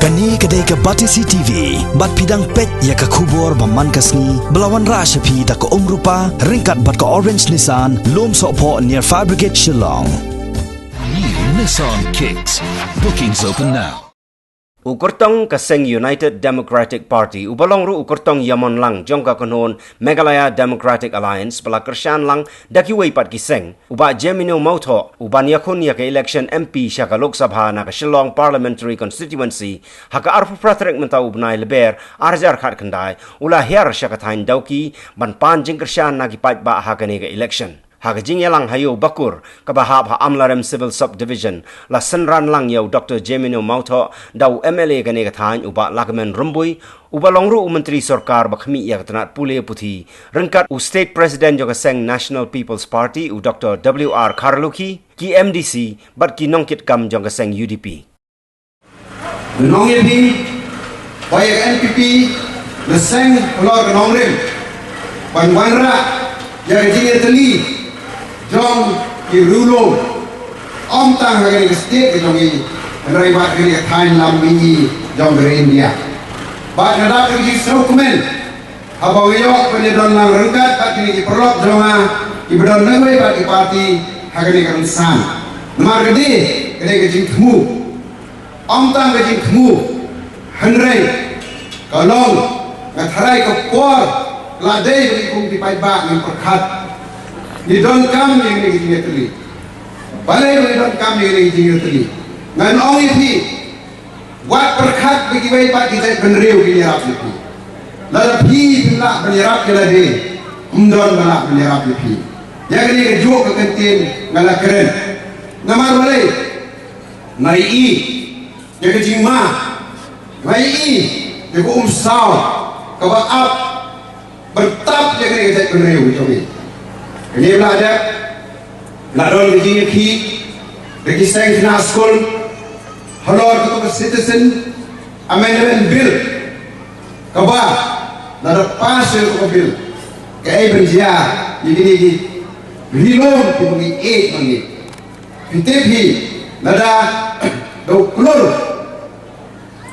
Kani kedai ke Batisi TV, bat pidang pet ya ke kubur baman kasni, belawan rasyapi tak ke rupa, ringkat bat ke Orange Nissan, lom sokpo near Fire Brigade Shillong. New Nissan Kicks. Bookings open now. Ukurtong kaseng United Democratic Party ubalong ru ukurtong Yamon lang jongka konon Meghalaya Democratic Alliance pala kersyan lang daki waipat kiseng uba Jemino Mauto uban yakun ya ke election MP syaka Lok Sabha na ke Shillong Parliamentary Constituency haka arfu pratrek mentau benai leber arjar khat kendai ula her syaka tain dauki ban pan jing kersyan na kipat ba haka ne ke election Hagajing yalang hayo bakur kabahab ha Amlarem Civil Subdivision la senran lang yaw Dr. Jemino Mauto daw MLA kane kathan uba lakamen rumbui uba longru menteri sorkar bakhmi ya katanat pule puthi rengkat u State President joka seng National People's Party u Dr. WR Karluki ki MDC bat ki nongkit kam joka seng UDP Nongyepi bayak NPP le seng ulor nongrim ban wanra ya jinge teli jong ki rulo om tang hari state jong i rai ba hari thain lam mi jong dari India ba nada ki dokumen abaw yo penedon lang rengkat ba ki perlok jonga ki bedon nangwe ba ki parti hagani kan san mar gede gede jing thmu om tang ke jing thmu hanrai kalong ngatharai ko por la dei ki kum ti pai ba ngin perkhat You don't come yang ni jingat teli. Balai you don't come yang ni jingat teli. Ngan ong ipi, wat perkat bagi bayi pak kita benriu penyerap ipi. Lalu pi bila penyerap kita de, umdon bila penyerap ipi. Yang ni kejuk ke kantin ngala keren. Namar balai, nai i, yang kejing ma, nai i, yang umsau, kawa up, bertap yang ni kita benriu cobi. Ini belajar, ladon begini ki, registrasi kena school, halor ketua citizen, amendment bill, kaba, ladon pass ketua bill, kaya berjaya, ini minimum dibagi 8 menit, fitipi, lada, doklur,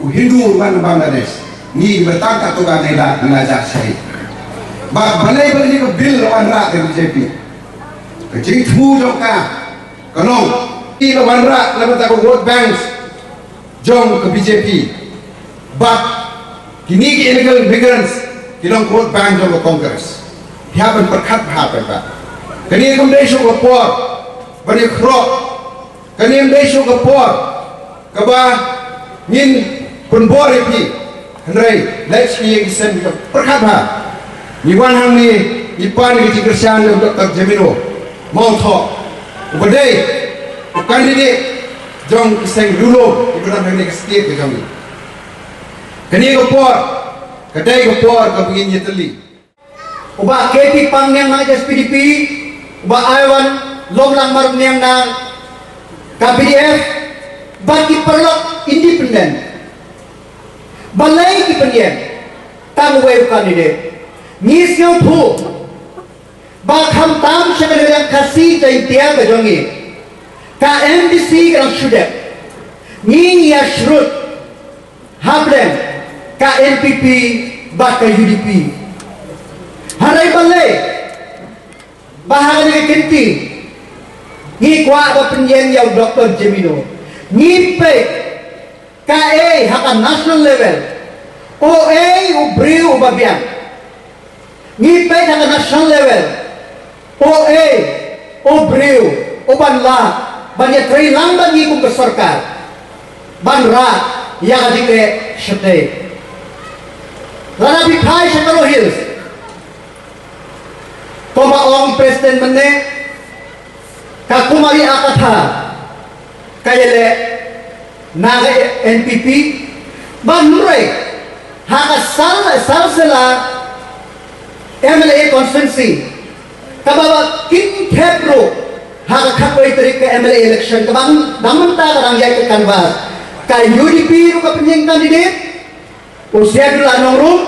Hindu urban Bangladesh, ni bertangkap tukar nela mengajar saya. Balai bagi ke bil lawan rak ke BJP. Kecing thmu jong ka. Kanong i lawan rak lawan tak vote banks jong ke BJP. But kini ke illegal migrants kinong vote bank jong ke Congress. Hiapan perkat hapan ba. Kini accommodation ke por. Bani krok. Kini accommodation ke por. Kaba ngin penbor ipi. Henry, let's be extend perkat ha. Iwan hang ni ipan ni Kersian Dr. Jemino Mauto ubadai candidate jong iseng dulu ibu nak nak state kami kini kopor kedai kopor kepingin nyeteli uba KP pang yang na SPDP uba Iwan lom lang marung yang na KPDF bagi perlok independen balai independen tamu web candidate Nisyo thu ba kham tam shakal yang kasi jai tia gajongi ka MDC kan shude ni ya shrut hablem ka NPP ba ka UDP harai balai bahagan ke kenti ni kwa ba penyen ya Dr. Jemino ni pe ka haka national level o ubriu babian ni pe dengan national level o breu o banla banyak tri lamban ni kum bersorkar banra yang adike shete lana bikai Shakaro Hills koma ong presiden menne kakumari akatha kayele naga NPP banure haka sala MLA constituency kabawa kin thepro haka khakoi tarik ke MLA election kabang damanta karang yai ke kanwas ka UDP ru ka penyeng candidate usia dulu anong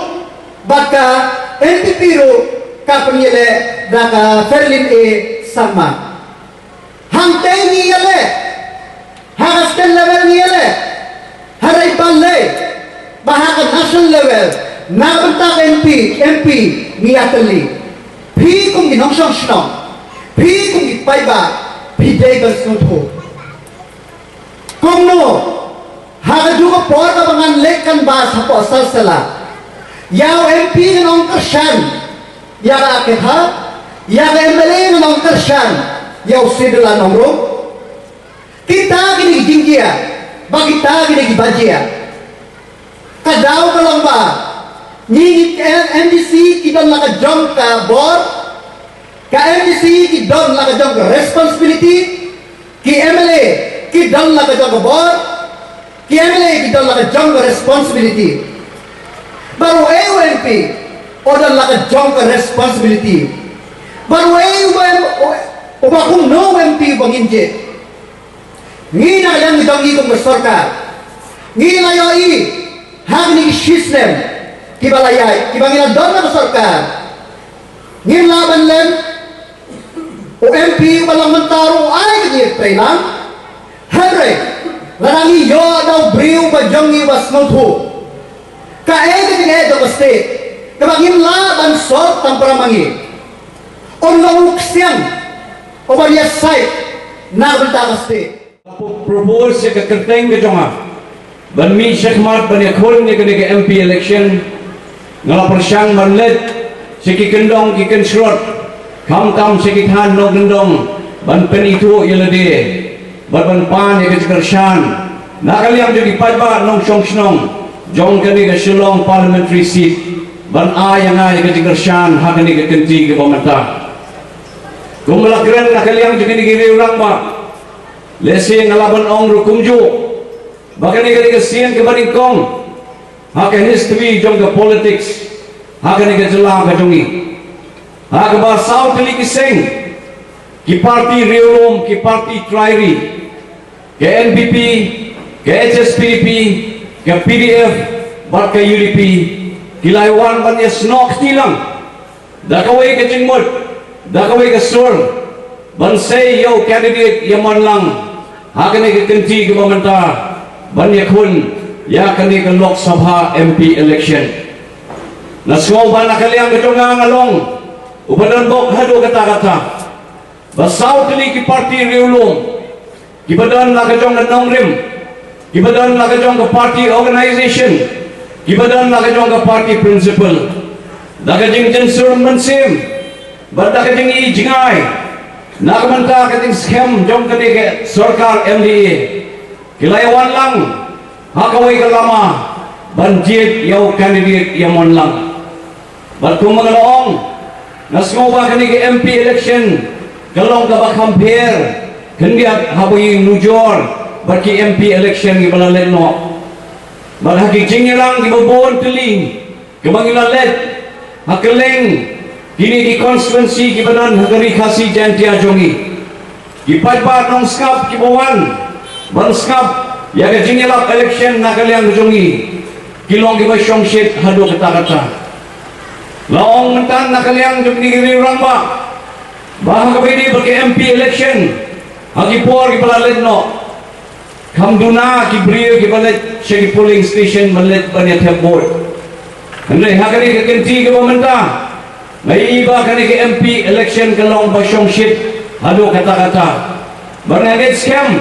baka NPP ru ka penyele daka Ferlin sama hangtay ni yale hagas level ni yale haray balay level na bentak MP ngiyatali phi kum gi nongsong snong phi kum gi paiba phi dei bas nutho komno haga juga por ka bangan lekan ba sapo salsala yau MP nong kershan yaga akha yaga MLA nong kershan yau sedela nongro kita gini jinggia bagi kita gini bajia kadau kalamba ni MDC kita laga jong ka bor ka MDC kita don laga jong ka responsibility ki MLA kita don laga jong ka bor ki MLA kita don laga jong ka responsibility baru AUMP odon laga jong ka responsibility baru AUMP no UMP banginje ni na yang dong ikut bersorka ni layoi hak ni system kibalayai kibangina don na bersorka ni laban lem UMP walang mentaro ay ni trailang hare larangi yo daw briu ba jongi was notho kae ni do state kabangin laban sort tamparamangi on uksian obaria site na benta state propose ke kerteng ke jonga ban mi shekmat ban yakhol ne ke MP election ngala persang ban let seki kendong ki ken srot kam seki than no kendong ban pen itu yelade ban pan ke kershan nakaliam jadi pajba nong song snong jong ke ke Shillong parliamentary seat ban yang ke kershan ha ke kenti ke pemerintah kumla keren nakaliam jadi gini ulang ba lesi ngalaban ong rukumju bahkan ini kesian kebaring kong hakan history jong ke politics hakan ini jelang ke jongi hakan basau teli kiseng ki parti riolom ki parti trairi ke NPP ke HSPDP ke PDF bar ke UDP ki laiwan ban snok tilang dakawai ke jingmut dakawai ke sur ban say yo candidate yaman lang hakane ke kenti ke pemerintah ban yakun ya kani ke Lok Sabha MP election nasmo ban akaliang ke jonga ngalong ubadan bok hado kata basau teli ki parti riulum ki badan la ke jong nongrim ki badan la ke jong ke party organization ki badan la ke jong ke party principal da ke jing jensur mensim bada ke jing i jingai nak mentah keting scam jom ke sarkar MDA kilaiwan lang hakawai ke lama banjit yau candidate yamon lang batu mengelong nasmoba ke MP election kalong ka ba compare kendiat habai nujor bagi MP election ki balalen no balhaki jingilang ki babon teling kebangilalet hakeleng kini di konstituensi ki badan hagari khasi jantia jongi ki pajba nong skap ki bawan ban skap ya ke jingelap election nakaliang jongi kilong ki ba shongshit hado kata laong mentan nakaliang jongi giri ramba bah ka bidi bagi MP election hagi por ki balalet no kamduna ki brio ki balet shegi polling station balet banya thebor andre hagari ke kenti ki pemerintah mai iba kani ke MP election kalong basyong shit hado kata barangay scam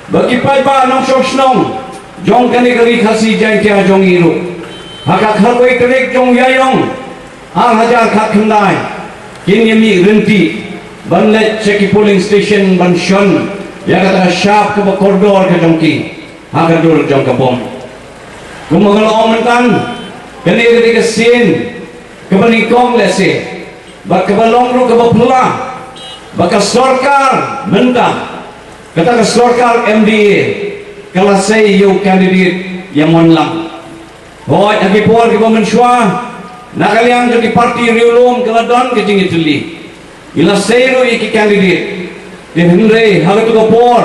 bagi pajba nong sosnong jong kani kari khasi jantia jong iru haka kharkoi terik jong yayong ang hajar khat khandai kin yemi renti banlet cheki polling station ban shon ya kata sharp ke koridor ke jongki haka dur jong kabom kumagalo mentan kani kari kesin kebaning kong lese bak kebalong ru kebapula baka sarkar mentah kata ke sarkar MDA kalau saya yo candidate yang monlang hoi agi por ke pemensyua nakaliang jadi parti riulum keladon ke jingi tuli ila saya ru iki candidate de hendrei halu ke por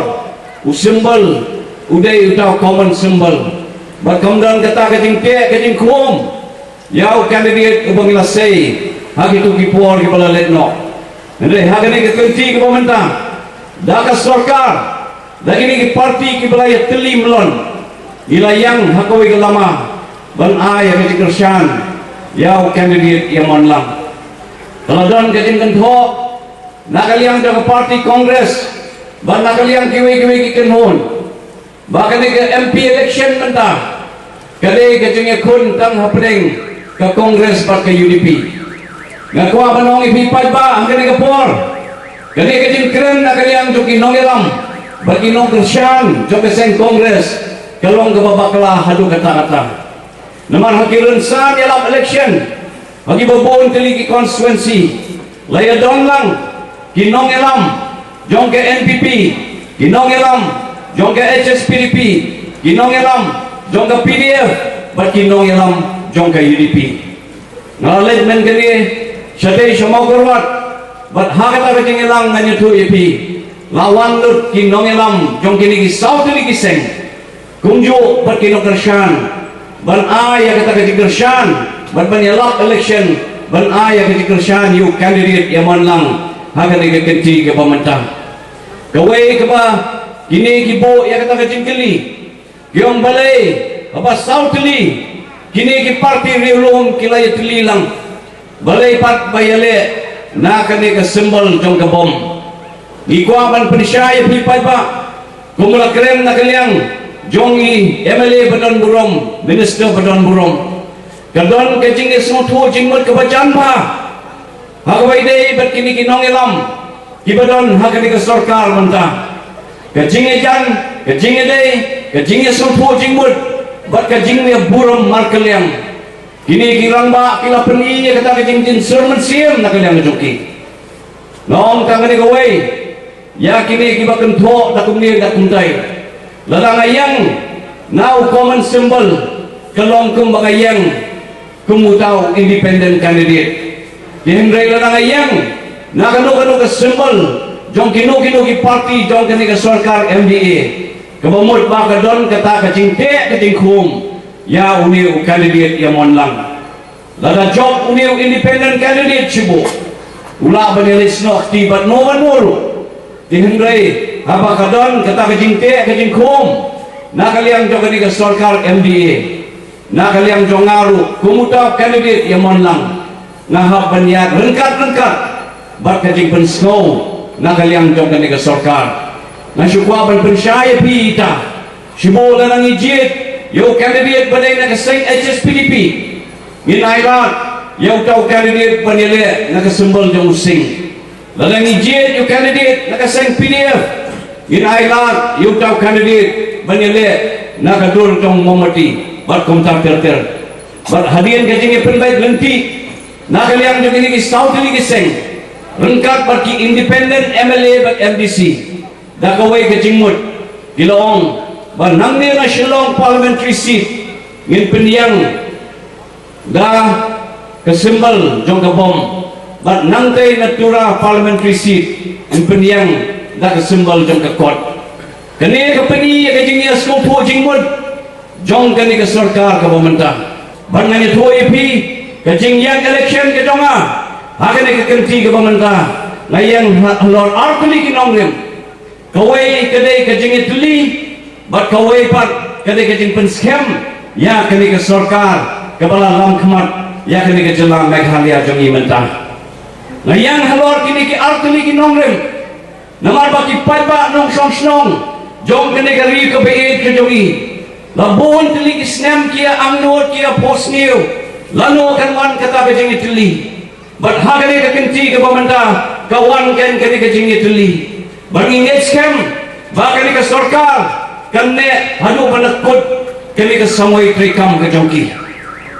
usimbol udai utau common symbol bak kemudian kata ke jing te ke jing kum yau candidate ubangila say hagi tu kipor ki balalet no andre hagani ke kenti ke pemerintah daka sarkar dagini ki parti ki balaya teli melon ila yang hakoi ke lama ban ai ke Krishan yau candidate Yaman Lang teladon ke jing kentho nakaliang ke parti Kongres ban nakaliang kiwi-kiwi kikenhon bahkan ke MP election mentah kali ke jing kun tang happening ke Kongres bat ke UDP ngakwa banong ipipat ba ang kani ke por kali ke jing keren nakaliang joki nongelam bagi nong Krishan joki seng Kongres kalong ke babaklah hadu kata-kata naman hakiran sa dalam election bagi babon teligi constituency layadon lang kinong elam jong ke NPP kinong elam jong ke HSPDP kinong elam jong ke PDF bat kinong elam jong ke UDP ngalit men kani syadai syamau korwat bat hakata kajing elang nganyutu EP lawan lut kinong elam jong kini kisau teligi seng kunjuk bat kinong Krishan ban ayah kata ke Krishan ban banyalak election ban ayah ke Krishan you candidate Yaman Lang hagan ke kenti ke pemerintah kawai ke ba kini kibo ya kata ke jingkeli giong balai apa sautli kini ki parti riulum kilai teli lang balai pat bayale na kani ke simbol jong ke bom ikwa ban pensyai pipai ba kumula keren na kaliang jongi MLA Badan Burom Minister Badan Burom kadon ke jing semua tu jingmut ke bacan ba hagwai dei bat kini kinong elam ki badan hagani ke sarkar mentah ke jing jan ke jing dei ke jing semua tu jingmut bat ke jing Burom markeliang kini kirang ba kila peni kata ke jing sermon siam nak kaliang joki long kangani gawai ya kini kibakan tho tak kumni tak kumtai ladang ayang now common symbol kelong kembangayang kumutau independent candidate dihindrai ladang ayang na kanu ke symbol jong kinu ki parti jong kini ke sarkar MDA kebamut ba kadon kata kacing te kacing khum ya uniu candidate Yaman Lang lada job uniu independent candidate cibo ula banelis nok tibat no muru dihindrai apa kadon kata kajing te kajing kum na kaliang jong kani ke sarkar MDA na kaliang jong ngaru kumutau candidate Yaman Lang ngahap banyat rengkat bat kajing pen snow na kaliang jong kani ke sarkar na syukwa ban pensyaya pita sibo lanang ijit yo candidate badai na keseng HSPDP nginairat yo tau candidate panile na kesembol jong using lanang ijit yo candidate na keseng PDF in Ailan you tahu candidate banyale na kadur tong momati bat komtak ter bat hadian kajing penbaik lenti na kaliang jong ini south ini kiseng rengkat bat ki independent MLA bat MDC da kawai kajing mut diloong bat nangni na Shillong parliamentary seat ngin pendiang da kesembal jong kabom bat nangtai natura parliamentary seat in pendiang dah kesimbal jong kekot kani kepeni kajing ya skopo jingmut jong kani ke sarkar ke pemerintah bangani tu EP kajing yang election ke jonga hakani ke kenti ke pemerintah ngayang lor arkli kinongrem kawai kadai kajing ituli bat kawai pat kadai kajing penskem ya kani ke sarkar ke bala lam kemat ya kani ke jelang Meghalaya jong mentah ngayang halor kini ke arkli kinongrem namar baki paiba nong snong jong kene gari ke beid ke jongi labon tili kisnem kia amnot kia posniu lano kan wan kata ke jingi tili bat hagane ke kenti ke pemerintah kawan kan kene ke jingi tili bangingit scam bakane ke sarkar kanne hadu panakut kene ke samoi trikam ke jongki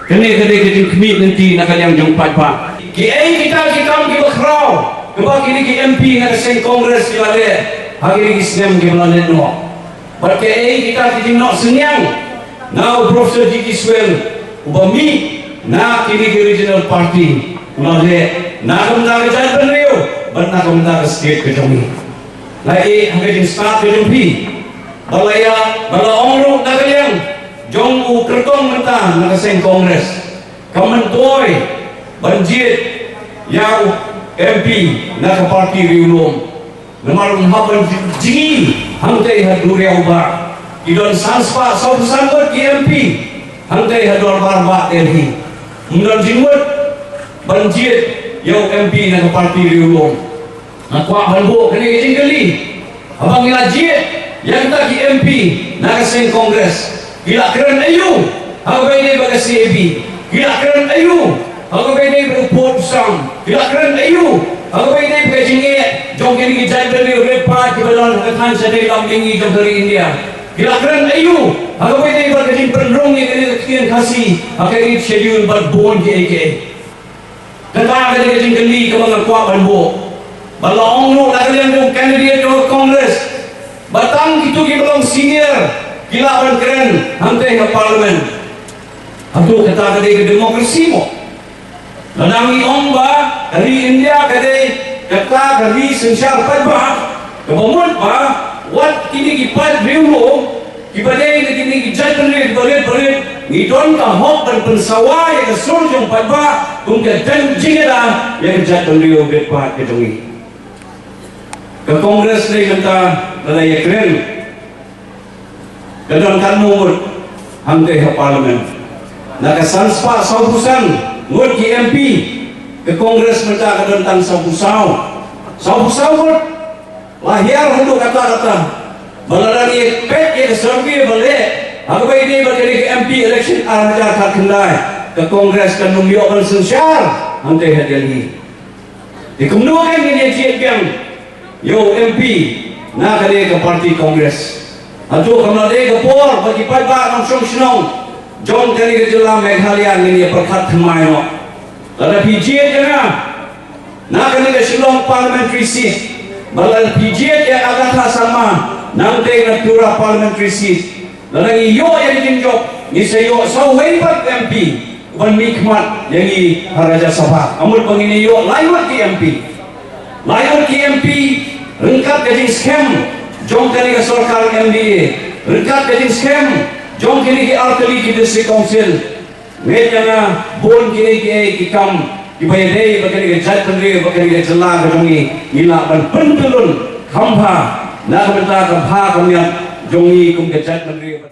kene ke jing kmi nanti nakaliang jong paiba ki ai kita kam ki bakrau kebak ini ki MP na seng Kongres kilale hari ki snem ki melane no berke kita ki no senyang now Professor G.T. Swell ubami na kini ki regional party melane na kumda ke jalan penriu ban na kumda ke state ke jomi na hangin start ke jompi balaya bala ongru na kaliang jong u kertong mentah na seng Kongres kamentoy banjit yau MP na ke parti riulum namarun haban jingi hangtai haduri uba idon sanspa sau sambut ki MP hantai hador barba Delhi mundal jinwat banjir yo MP na parti riulong nakwa banbo kini jingkali abang ilajit yang tak MP na kasing kongres gila keren ayu hagay ni baga CAB gila keren ayu hagay ni berupot sang gila keren ayu hagay ni baga jingit jong kini gijay beli repa kibalon katan sa dalam lingi jong dari India gila keren ayu hagay ni baga jing penrong ni kini kian kasih hagay ni schedule berbon ke kata kini jingkali kamang kuat banbo balong lu lagi yang candidate ke kongres batang itu belum senior gila ban keren hantai ke parlimen aduh kata ke demokrasi mo lanangi omba dari India kata dari sensyar padba kemudian wat kini kipat riulo kibadai kini kijat belit ngidon ka hok dan pensawai ke surjung padba kung ke jingeda yang kijat belit bepat kejongi ke kongres ni kata lalai keren kadang kan mumut hantai ke parlimen nak sanspa saubusan ngut ki MP ke kongres mereka kadang tan saubusau lahir untuk kata baladani pet ye survey bale agbai ni bagi MP election arja khat khandai ke kongres kan numyo ban sensyar hantai ke Delhi dikumno kan ni jiet biang yo MP na kali ke parti kongres atu kamla de ke por bagi padba nong snong jong kali ke jela Meghalaya ni perkhat thmai no ada PJ jana na kali ke Shillong parliamentary seat balal PJ ya agatha sama nang te na pura parliamentary seat lanang iyo yang jinjok ni sayo sawai pat MP ban mikmat yang i haraja sabha amul pangini yo laiwat ki MP rengkat gaji scam jong kali ke sarkar MDA rengkat gaji scam jong kini ke alkali ki district council ngejana bon kini ki kam dibayadai bagani ke jat pendiri bagani ke jela jongi ngila ban pentulun khampa na kamenta ka bha kamya jongi kum ke jat pendiri